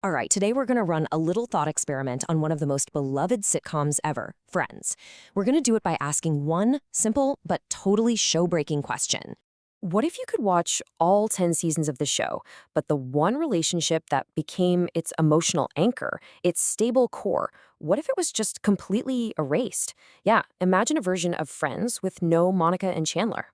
All right, today we're going to run a little thought experiment on one of the most beloved sitcoms ever, Friends. We're going to do it by asking one simple but totally show-breaking question. What if you could watch all 10 seasons of the show, but the one relationship that became its emotional anchor, its stable core, what if it was just completely erased? Yeah, imagine a version of Friends with no Monica and Chandler.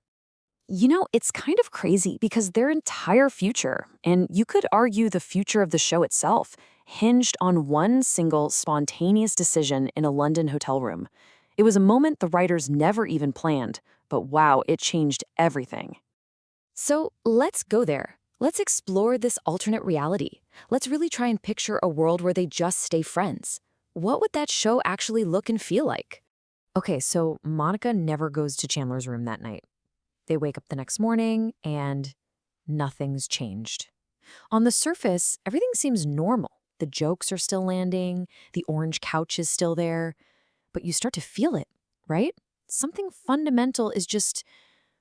It's kind of crazy because their entire future, and you could argue the future of the show itself, hinged on one single spontaneous decision in a London hotel room. It was a moment the writers never even planned, but wow, it changed everything. So let's go there. Let's explore this alternate reality. Let's really try and picture a world where they just stay friends. What would that show actually look and feel like? Okay, so Monica never goes to Chandler's room that night. They wake up the next morning and nothing's changed. On the surface, everything seems normal. The jokes are still landing, the orange couch is still there, but you start to feel it, right? Something fundamental is just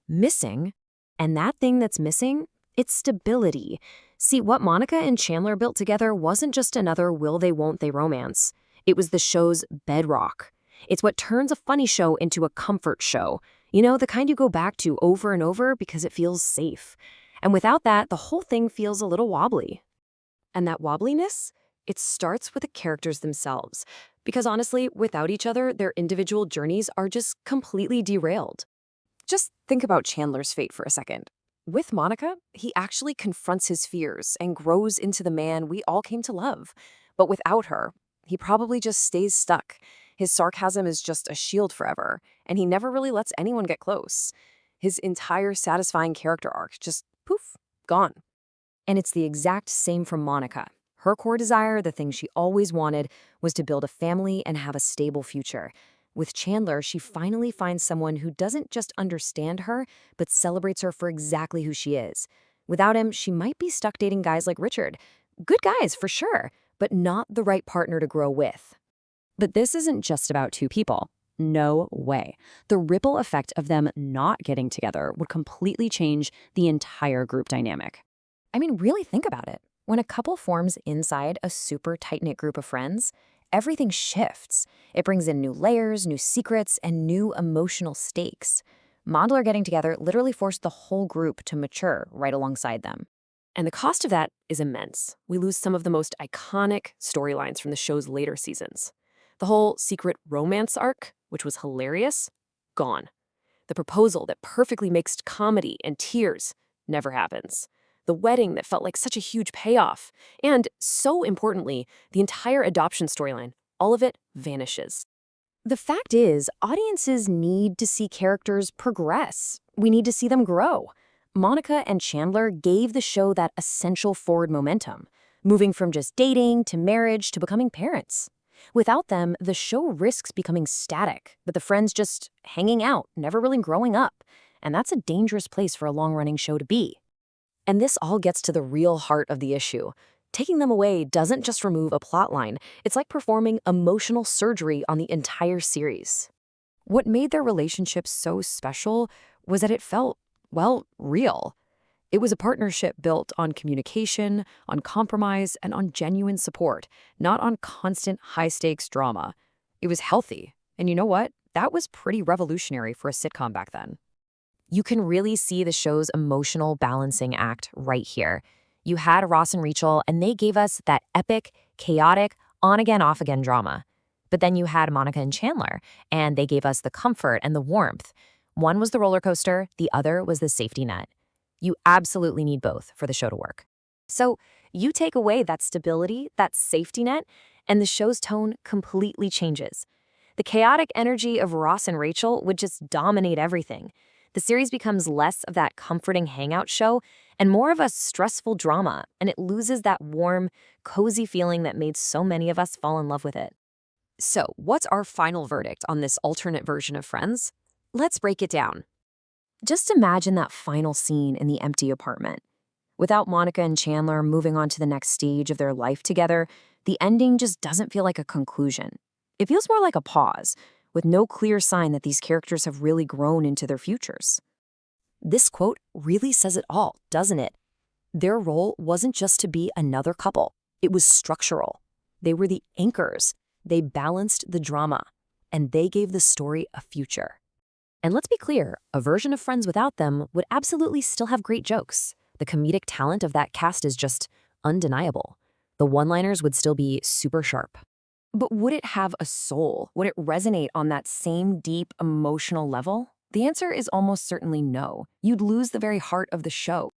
missing, and that thing that's missing, it's stability. See, what Monica and Chandler built together wasn't just another will they won't they romance. It was the show's bedrock. It's what turns a funny show into a comfort show. The kind you go back to over and over because it feels safe. And without that, the whole thing feels a little wobbly. And that wobbliness, it starts with the characters themselves. Because honestly, without each other, their individual journeys are just completely derailed. Just think about Chandler's fate for a second. With Monica, he actually confronts his fears and grows into the man we all came to love. But without her, he probably just stays stuck. His sarcasm is just a shield forever, and he never really lets anyone get close. His entire satisfying character arc just poof, gone. And it's the exact same for Monica. Her core desire, the thing she always wanted, was to build a family and have a stable future. With Chandler, she finally finds someone who doesn't just understand her, but celebrates her for exactly who she is. Without him, she might be stuck dating guys like Richard. Good guys, for sure, but not the right partner to grow with. But this isn't just about two people. No way. The ripple effect of them not getting together would completely change the entire group dynamic. I mean, really think about it. When a couple forms inside a super tight-knit group of friends, everything shifts. It brings in new layers, new secrets, and new emotional stakes. Mondler getting together literally forced the whole group to mature right alongside them. And the cost of that is immense. We lose some of the most iconic storylines from the show's later seasons. The whole secret romance arc, which was hilarious, gone. The proposal that perfectly mixed comedy and tears never happens. The wedding that felt like such a huge payoff. And, so importantly, the entire adoption storyline, all of it vanishes. The fact is, audiences need to see characters progress. We need to see them grow. Monica and Chandler gave the show that essential forward momentum, moving from just dating to marriage to becoming parents. Without them, the show risks becoming static, with the friends just hanging out, never really growing up. And that's a dangerous place for a long-running show to be. And this all gets to the real heart of the issue. Taking them away doesn't just remove a plotline. It's like performing emotional surgery on the entire series. What made their relationship so special was that it felt, well, real. It was a partnership built on communication, on compromise, and on genuine support, not on constant high-stakes drama. It was healthy. And you know what? That was pretty revolutionary for a sitcom back then. You can really see the show's emotional balancing act right here. You had Ross and Rachel, and they gave us that epic, chaotic, on-again, off-again drama. But then you had Monica and Chandler, and they gave us the comfort and the warmth. One was the roller coaster, the other was the safety net. You absolutely need both for the show to work. So you take away that stability, that safety net, and the show's tone completely changes. The chaotic energy of Ross and Rachel would just dominate everything. The series becomes less of that comforting hangout show and more of a stressful drama, and it loses that warm, cozy feeling that made so many of us fall in love with it. So, what's our final verdict on this alternate version of Friends? Let's break it down. Just imagine that final scene in the empty apartment. Without Monica and Chandler moving on to the next stage of their life together, the ending just doesn't feel like a conclusion. It feels more like a pause, with no clear sign that these characters have really grown into their futures. This quote really says it all, doesn't it? Their role wasn't just to be another couple. It was structural. They were the anchors. They balanced the drama, and they gave the story a future. And let's be clear, a version of Friends without them would absolutely still have great jokes. The comedic talent of that cast is just undeniable. The one-liners would still be super sharp. But would it have a soul? Would it resonate on that same deep emotional level? The answer is almost certainly no. You'd lose the very heart of the show.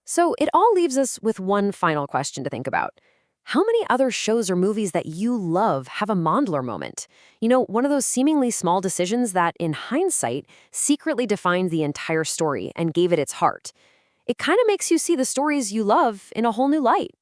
So it all leaves us with one final question to think about. How many other shows or movies that you love have a Mondler moment? You know, one of those seemingly small decisions that, in hindsight, secretly defined the entire story and gave it its heart. It kind of makes you see the stories you love in a whole new light.